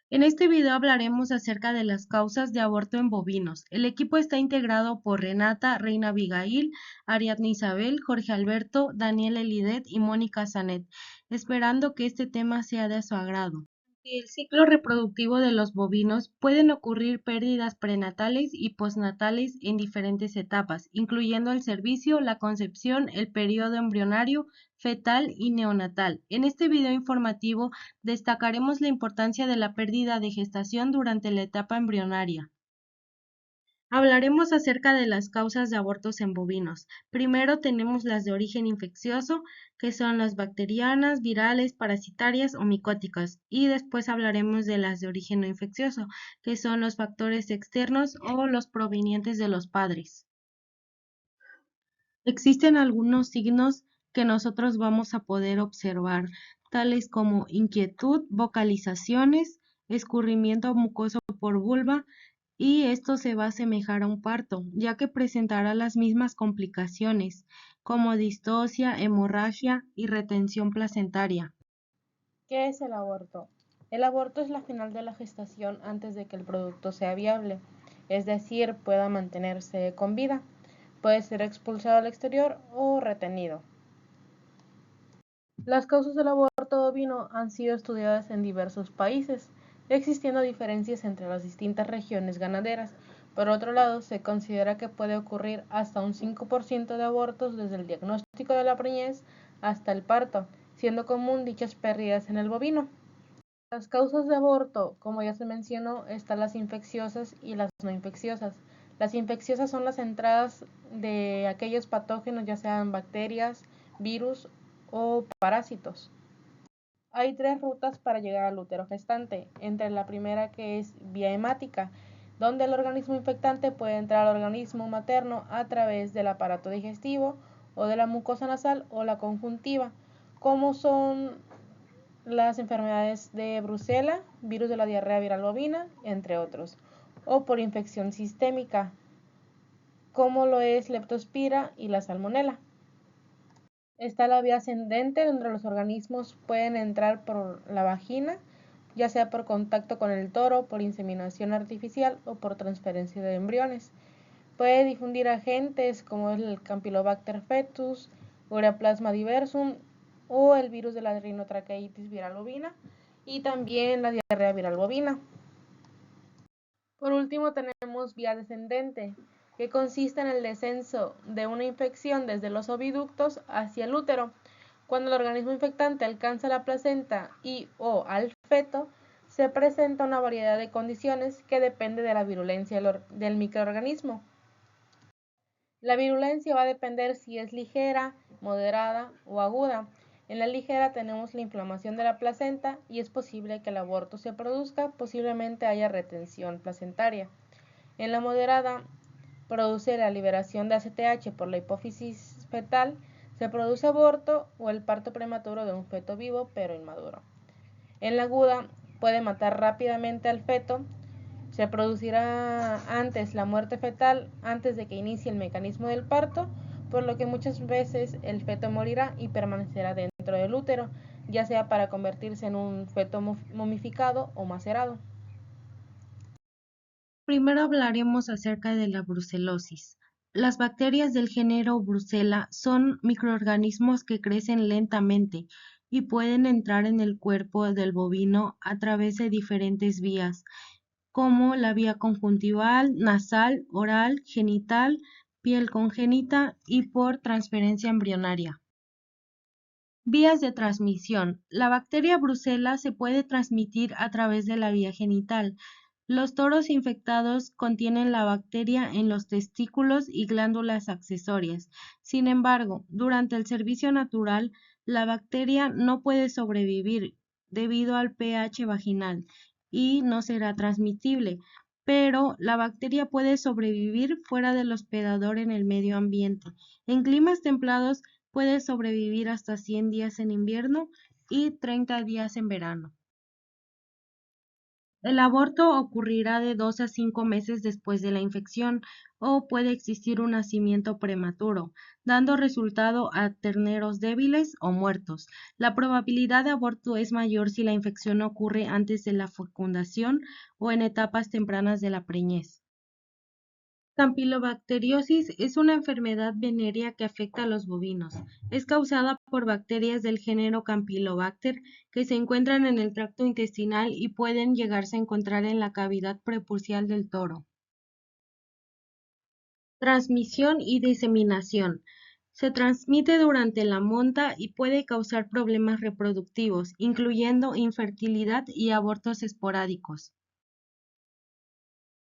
En este video hablaremos acerca de las causas de aborto en bovinos. El equipo está integrado por Renata, Reina Abigail, Ariadna Isabel, Jorge Alberto, Daniel Elidet y Mónica Sanet, esperando que este tema sea de su agrado. En el ciclo reproductivo de los bovinos pueden ocurrir pérdidas prenatales y postnatales en diferentes etapas, incluyendo el cervicio, la concepción, el periodo embrionario, fetal y neonatal. En este video informativo destacaremos la importancia de la pérdida de gestación durante la etapa embrionaria. Hablaremos acerca de las causas de abortos en bovinos. Primero tenemos las de origen infeccioso, que son las bacterianas, virales, parasitarias o micóticas, y después hablaremos de las de origen no infeccioso, que son los factores externos o los provenientes de los padres. Existen algunos signos que nosotros vamos a poder observar, tales como inquietud, vocalizaciones, escurrimiento mucoso por vulva, y esto se va a asemejar a un parto, ya que presentará las mismas complicaciones, como distocia, hemorragia y retención placentaria. ¿Qué es el aborto? El aborto es la final de la gestación antes de que el producto sea viable, es decir, pueda mantenerse con vida. Puede ser expulsado al exterior o retenido. Las causas del aborto bovino han sido estudiadas en diversos países, existiendo diferencias entre las distintas regiones ganaderas. Por otro lado, se considera que puede ocurrir hasta un 5% de abortos desde el diagnóstico de la preñez hasta el parto, siendo común dichas pérdidas en el bovino. Las causas de aborto, como ya se mencionó, están las infecciosas y las no infecciosas. Las infecciosas son las entradas de aquellos patógenos, ya sean bacterias, virus o parásitos. Hay tres rutas para llegar al útero gestante, entre la primera, que es vía hemática, donde el organismo infectante puede entrar al organismo materno a través del aparato digestivo o de la mucosa nasal o la conjuntiva, como son las enfermedades de Brucela, virus de la diarrea viral bovina, entre otros, o por infección sistémica, como lo es leptospira y la salmonela. Está la vía ascendente, donde los organismos pueden entrar por la vagina, ya sea por contacto con el toro, por inseminación artificial o por transferencia de embriones. Puede difundir agentes como el Campylobacter fetus, Ureaplasma diversum o el virus de la rinotraqueitis viral bovina y también la diarrea viral bovina. Por último tenemos vía descendente, que consiste en el descenso de una infección desde los oviductos hacia el útero. Cuando el organismo infectante alcanza la placenta y o al feto, se presenta una variedad de condiciones que depende de la virulencia del microorganismo. La virulencia va a depender si es ligera, moderada o aguda. En la ligera tenemos la inflamación de la placenta y es posible que el aborto se produzca, posiblemente haya retención placentaria. En la moderada produce la liberación de ACTH por la hipófisis fetal, se produce aborto o el parto prematuro de un feto vivo pero inmaduro. En la aguda puede matar rápidamente al feto, se producirá antes la muerte fetal antes de que inicie el mecanismo del parto, por lo que muchas veces el feto morirá y permanecerá dentro del útero, ya sea para convertirse en un feto momificado o macerado. Primero hablaremos acerca de la brucelosis. Las bacterias del género Brucella son microorganismos que crecen lentamente y pueden entrar en el cuerpo del bovino a través de diferentes vías, como la vía conjuntival, nasal, oral, genital, piel congénita y por transferencia embrionaria. Vías de transmisión. La bacteria Brucella se puede transmitir a través de la vía genital. Los toros infectados contienen la bacteria en los testículos y glándulas accesorias. Sin embargo, durante el servicio natural, la bacteria no puede sobrevivir debido al pH vaginal y no será transmitible, pero la bacteria puede sobrevivir fuera del hospedador en el medio ambiente. En climas templados puede sobrevivir hasta 100 días en invierno y 30 días en verano. El aborto ocurrirá de 2 a 5 meses después de la infección o puede existir un nacimiento prematuro, dando resultado a terneros débiles o muertos. La probabilidad de aborto es mayor si la infección ocurre antes de la fecundación o en etapas tempranas de la preñez. Campylobacteriosis es una enfermedad venérea que afecta a los bovinos. Es causada por bacterias del género Campylobacter que se encuentran en el tracto intestinal y pueden llegarse a encontrar en la cavidad prepucial del toro. Transmisión y diseminación. Se transmite durante la monta y puede causar problemas reproductivos, incluyendo infertilidad y abortos esporádicos.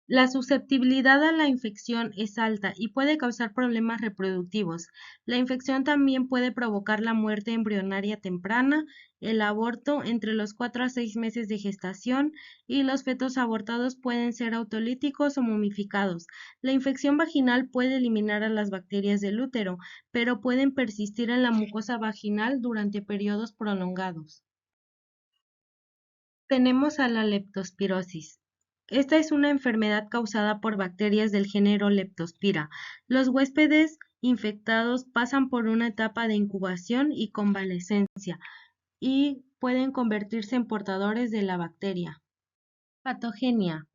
La susceptibilidad a la infección es alta y puede causar problemas reproductivos. La infección también puede provocar la muerte embrionaria temprana, el aborto entre los 4 a 6 meses de gestación y los fetos abortados pueden ser autolíticos o momificados. La infección vaginal puede eliminar a las bacterias del útero, pero pueden persistir en la mucosa vaginal durante periodos prolongados. Tenemos a la leptospirosis. Esta es una enfermedad causada por bacterias del género Leptospira. Los huéspedes infectados pasan por una etapa de incubación y convalecencia y pueden convertirse en portadores de la bacteria. Patogenia.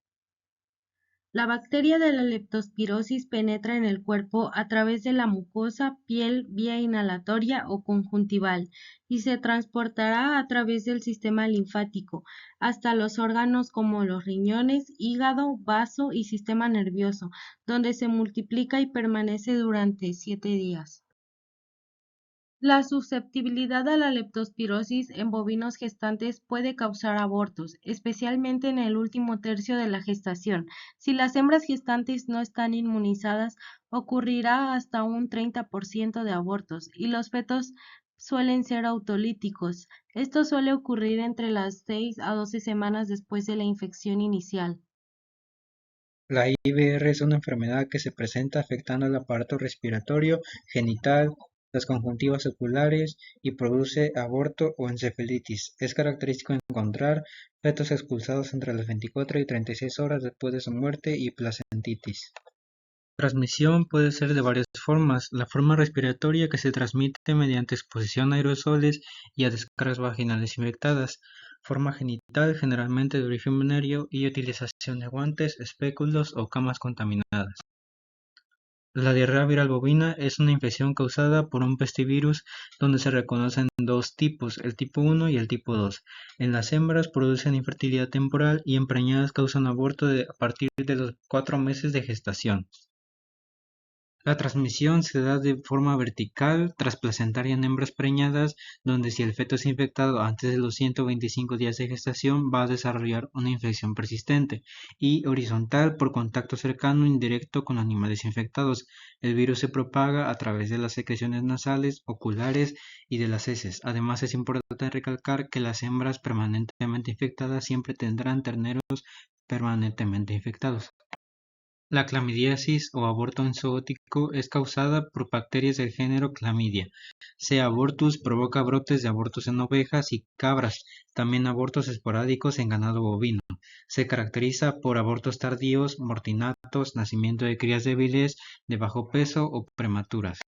La bacteria de la leptospirosis penetra en el cuerpo a través de la mucosa, piel, vía inhalatoria o conjuntival y se transportará a través del sistema linfático hasta los órganos como los riñones, hígado, vaso y sistema nervioso, donde se multiplica y permanece durante 7 días. La susceptibilidad a la leptospirosis en bovinos gestantes puede causar abortos, especialmente en el último tercio de la gestación. Si las hembras gestantes no están inmunizadas, ocurrirá hasta un 30% de abortos y los fetos suelen ser autolíticos. Esto suele ocurrir entre las 6 a 12 semanas después de la infección inicial. La IBR es una enfermedad que se presenta afectando el aparato respiratorio, genital, las conjuntivas oculares y produce aborto o encefalitis. Es característico encontrar fetos expulsados entre las 24 y 36 horas después de su muerte y placentitis. Transmisión puede ser de varias formas. La forma respiratoria que se transmite mediante exposición a aerosoles y a descargas vaginales infectadas. Forma genital generalmente de origen venérea y utilización de guantes, espéculos o camas contaminadas. La diarrea viral bovina es una infección causada por un pestivirus donde se reconocen dos tipos, el tipo 1 y el tipo 2. En las hembras producen infertilidad temporal y en preñadas causan aborto a partir de los 4 meses de gestación. La transmisión se da de forma vertical transplacentaria en hembras preñadas, donde si el feto es infectado antes de los 125 días de gestación va a desarrollar una infección persistente, y horizontal por contacto cercano e indirecto con animales infectados. El virus se propaga a través de las secreciones nasales, oculares y de las heces. Además, es importante recalcar que las hembras permanentemente infectadas siempre tendrán terneros permanentemente infectados. La clamidiasis o aborto enzootíco es causada por bacterias del género Chlamydia. C. abortus provoca brotes de abortos en ovejas y cabras, también abortos esporádicos en ganado bovino. Se caracteriza por abortos tardíos, mortinatos, nacimiento de crías débiles, de bajo peso o prematuras.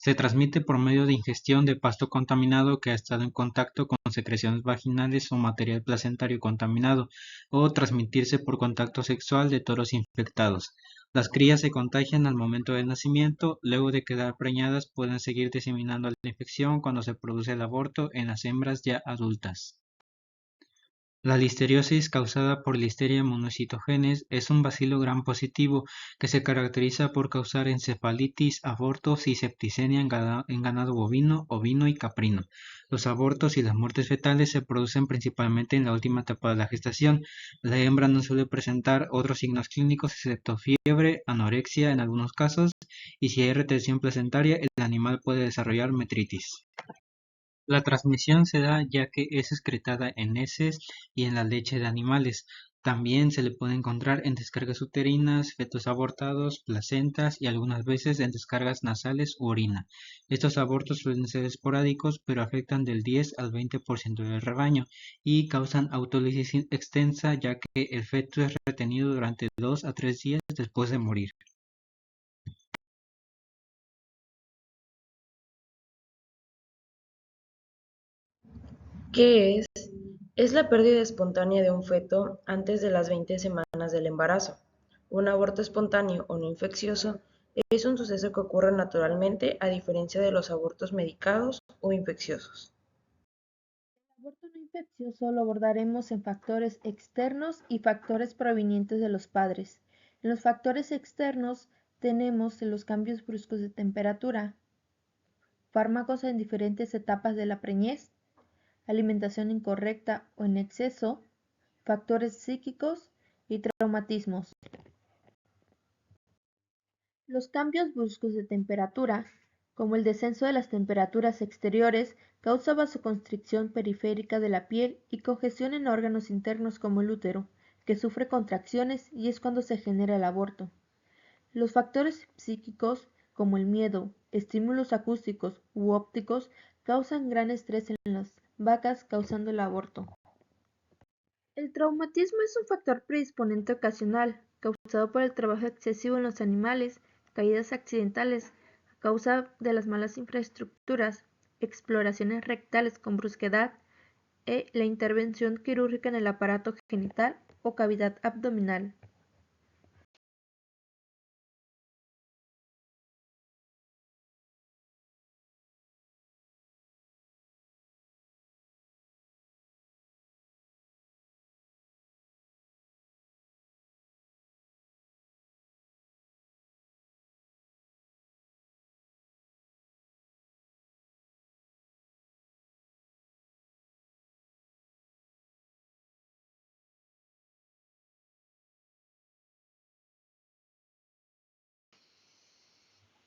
Se transmite por medio de ingestión de pasto contaminado que ha estado en contacto con secreciones vaginales o material placentario contaminado, o transmitirse por contacto sexual de toros infectados. Las crías se contagian al momento del nacimiento, luego de quedar preñadas pueden seguir diseminando la infección cuando se produce el aborto en las hembras ya adultas. La listeriosis causada por Listeria monocytogenes es un bacilo gram positivo que se caracteriza por causar encefalitis, abortos y septicemia en ganado bovino, ovino y caprino. Los abortos y las muertes fetales se producen principalmente en la última etapa de la gestación. La hembra no suele presentar otros signos clínicos excepto fiebre, anorexia en algunos casos, y si hay retención placentaria, el animal puede desarrollar metritis. La transmisión se da ya que es excretada en heces y en la leche de animales. También se le puede encontrar en descargas uterinas, fetos abortados, placentas y algunas veces en descargas nasales u orina. Estos abortos suelen ser esporádicos, pero afectan del 10 al 20% del rebaño y causan autólisis extensa, ya que el feto es retenido durante 2 a 3 días después de morir. ¿Qué es? Es la pérdida espontánea de un feto antes de las 20 semanas del embarazo. Un aborto espontáneo o no infeccioso es un suceso que ocurre naturalmente a diferencia de los abortos medicados o infecciosos. El aborto no infeccioso lo abordaremos en factores externos y factores provenientes de los padres. En los factores externos tenemos los cambios bruscos de temperatura, fármacos en diferentes etapas de la preñez, alimentación incorrecta o en exceso, factores psíquicos y traumatismos. Los cambios bruscos de temperatura, como el descenso de las temperaturas exteriores, causa vasoconstricción periférica de la piel y congestión en órganos internos como el útero, que sufre contracciones y es cuando se genera el aborto. Los factores psíquicos, como el miedo, estímulos acústicos u ópticos, causan gran estrés en las vacas, causando el aborto. El traumatismo es un factor predisponente ocasional, causado por el trabajo excesivo en los animales, caídas accidentales a causa de las malas infraestructuras, exploraciones rectales con brusquedad la intervención quirúrgica en el aparato genital o cavidad abdominal.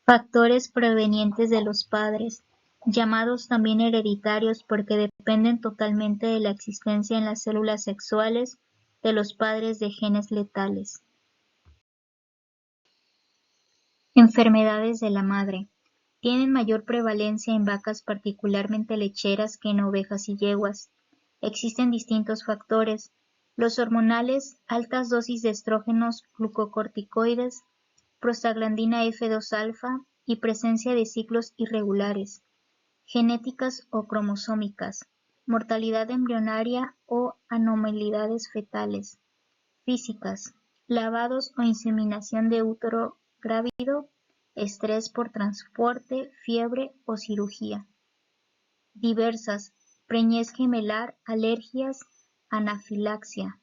Factores provenientes de los padres, llamados también hereditarios porque dependen totalmente de la existencia en las células sexuales de los padres de genes letales. Enfermedades de la madre. Tienen mayor prevalencia en vacas particularmente lecheras que en ovejas y yeguas. Existen distintos factores: los hormonales, altas dosis de estrógenos, glucocorticoides, prostaglandina F2-alfa y presencia de ciclos irregulares, genéticas o cromosómicas, mortalidad embrionaria o anormalidades fetales, físicas, lavados o inseminación de útero grávido, estrés por transporte, fiebre o cirugía. Diversas, preñez gemelar, alergias, anafilaxia.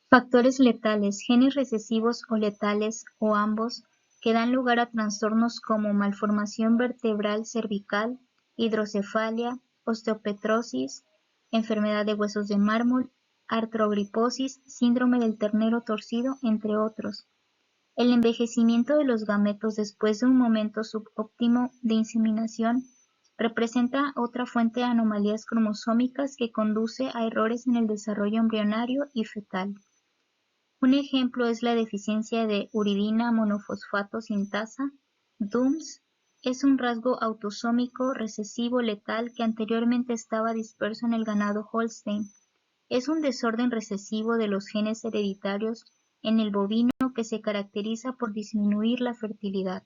Factores letales, genes recesivos o letales o ambos, que dan lugar a trastornos como malformación vertebral cervical, hidrocefalia, osteopetrosis, enfermedad de huesos de mármol, artrogriposis, síndrome del ternero torcido, entre otros. El envejecimiento de los gametos después de un momento subóptimo de inseminación representa otra fuente de anomalías cromosómicas que conduce a errores en el desarrollo embrionario y fetal. Un ejemplo es la deficiencia de uridina monofosfato sintasa, DUMS. Es un rasgo autosómico recesivo letal que anteriormente estaba disperso en el ganado Holstein. Es un desorden recesivo de los genes hereditarios en el bovino que se caracteriza por disminuir la fertilidad.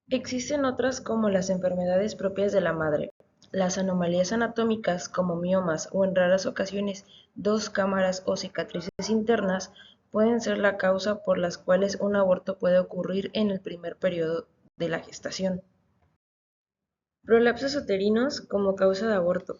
Existen otras como las enfermedades propias de la madre, las anomalías anatómicas como miomas o en raras ocasiones dos cámaras o cicatrices internas pueden ser la causa por las cuales un aborto puede ocurrir en el primer periodo de la gestación. Prolapsos uterinos como causa de aborto.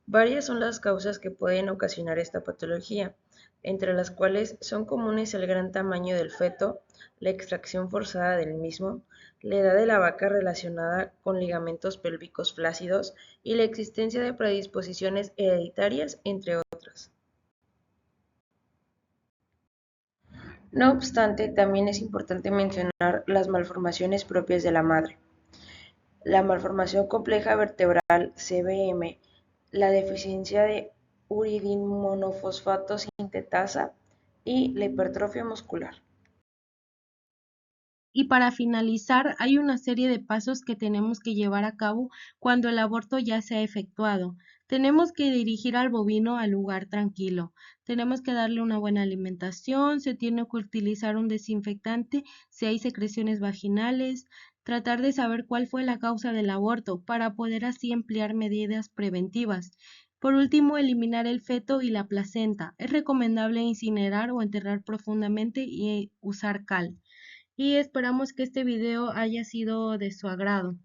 Varias son las causas que pueden ocasionar esta patología, entre las cuales son comunes el gran tamaño del feto, la extracción forzada del mismo, la edad de la vaca relacionada con ligamentos pélvicos flácidos y la existencia de predisposiciones hereditarias, entre otras. No obstante, también es importante mencionar las malformaciones propias de la madre. La malformación compleja vertebral (CVM), la deficiencia de uridinomonofosfato sintetasa y la hipertrofia muscular. Y para finalizar, hay una serie de pasos que tenemos que llevar a cabo cuando el aborto ya se ha efectuado. Tenemos que dirigir al bovino al lugar tranquilo. Tenemos que darle una buena alimentación, se tiene que utilizar un desinfectante si hay secreciones vaginales, tratar de saber cuál fue la causa del aborto para poder así emplear medidas preventivas. Por último, eliminar el feto y la placenta. Es recomendable incinerar o enterrar profundamente y usar cal y esperamos que este video haya sido de su agrado.